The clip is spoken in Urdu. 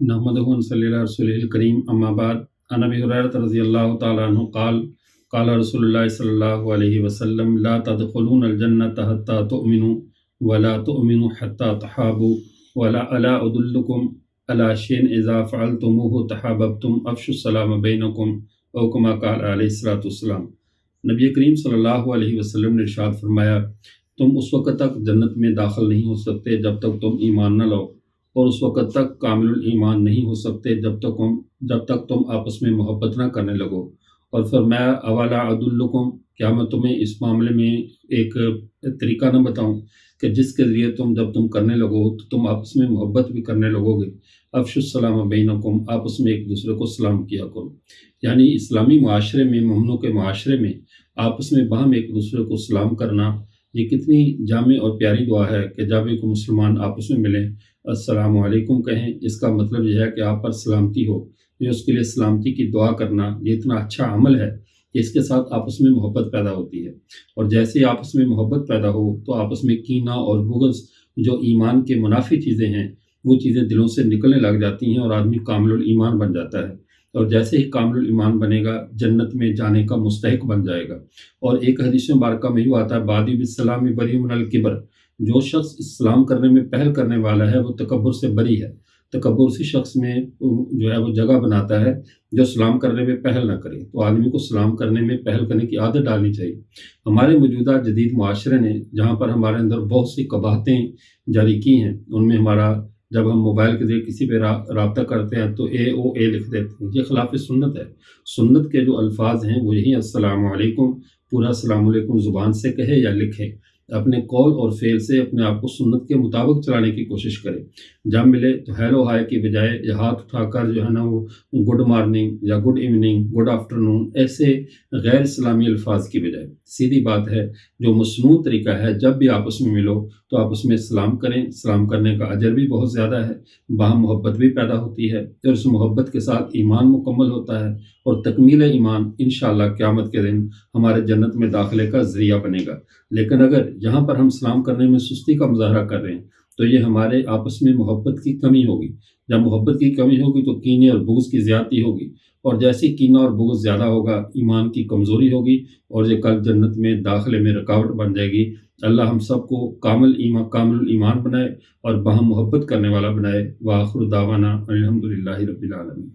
نحمدہ و نصلی علی رسولہ الکریم اما بعد عن ابی ہریرہ رضی اللہ تعالی عنہ قال قال رسول اللہ صلی اللہ علیہ وسلم لا تدخلون الجنة حتى تؤمنوا ولا تؤمنوا حتى تحابوا ولا الا ادلکم على شيء اذا فعلتموه تحاببتم افشوا السلام بینکم او کما قال علیہ الصلوۃ والسلام۔ نبی کریم صلی اللہ علیہ وسلم نے ارشاد فرمایا، تم اس وقت تک جنت میں داخل نہیں ہو سکتے جب تک تم ایمان نہ لاؤ، اور اس وقت تک کامل الایمان نہیں ہو سکتے جب تک تم آپس میں محبت نہ کرنے لگو۔ اور فرمایا اولا ادلکم، کیا میں تمہیں اس معاملے میں ایک طریقہ نہ بتاؤں کہ جس کے ذریعے جب تم کرنے لگو تو تم آپس میں محبت بھی کرنے لگو گے۔ افشوا السلام بینکم، آپس میں ایک دوسرے کو سلام کیا کرو۔ یعنی اسلامی معاشرے میں، مومنوں کے معاشرے میں آپس میں باہم ایک دوسرے کو سلام کرنا، یہ کتنی جامع اور پیاری دعا ہے کہ جب ایک مسلمان آپس میں ملیں السلام علیکم کہیں، اس کا مطلب یہ ہے کہ آپ پر سلامتی ہو۔ یہ اس کے لیے سلامتی کی دعا کرنا یہ اتنا اچھا عمل ہے کہ اس کے ساتھ آپس میں محبت پیدا ہوتی ہے، اور جیسے ہی آپس میں محبت پیدا ہو تو آپس میں کینہ اور بغض جو ایمان کے منافی چیزیں ہیں وہ چیزیں دلوں سے نکلنے لگ جاتی ہیں اور آدمی کامل الایمان بن جاتا ہے، اور جیسے ہی کامل الایمان بنے گا جنت میں جانے کا مستحق بن جائے گا۔ اور ایک حدیث مبارکہ میں یوں آتا ہے بادی بالسلام بری من الکبر، جو شخص اسلام کرنے میں پہل کرنے والا ہے وہ تکبر سے بری ہے۔ تکبر اسی شخص میں جو ہے وہ جگہ بناتا ہے جو سلام کرنے میں پہل نہ کرے۔ تو آدمی کو سلام کرنے میں پہل کرنے کی عادت ڈالنی چاہیے۔ ہمارے موجودہ جدید معاشرے نے جہاں پر ہمارے اندر بہت سی قباحتیں جاری کی ہیں، ان میں ہمارا جب ہم موبائل کے ذریعے کسی پہ رابطہ کرتے ہیں تو اے لکھ دیتے ہیں، یہ خلاف سنت ہے۔ سنت کے جو الفاظ ہیں وہ یہی السلام علیکم، پورا السلام علیکم زبان سے کہے یا لکھے، اپنے قول اور فعل سے اپنے آپ کو سنت کے مطابق چلانے کی کوشش کرے۔ جب ملے تو ہیلو ہائے کی بجائے یا ہاتھ اٹھا کر جو ہے نا وہ گڈ مارننگ یا گڈ ایوننگ، گڈ آفٹرنون، ایسے غیر اسلامی الفاظ کی بجائے سیدھی بات ہے جو مسنون طریقہ ہے، جب بھی آپس میں ملو تو آپس میں سلام کریں۔ سلام کرنے کا اجر بھی بہت زیادہ ہے، باہم محبت بھی پیدا ہوتی ہے، اور اس محبت کے ساتھ ایمان مکمل ہوتا ہے، اور تکمیل ایمان انشاءاللہ قیامت کے دن ہمارے جنت میں داخلے کا ذریعہ بنے گا۔ لیکن اگر یہاں پر ہم سلام کرنے میں سستی کا مظاہرہ کر رہے ہیں تو یہ ہمارے آپس میں محبت کی کمی ہوگی۔ جب محبت کی کمی ہوگی تو کینے اور بغض کی زیادتی ہوگی، اور جیسے کینہ اور بغض زیادہ ہوگا ایمان کی کمزوری ہوگی، اور یہ کل جنت میں داخلے میں رکاوٹ بن جائے گی۔ اللہ ہم سب کو کامل ایمان بنائے اور باہم محبت کرنے والا بنائے۔ وآخر دعوانا الحمدللہ رب العالمین۔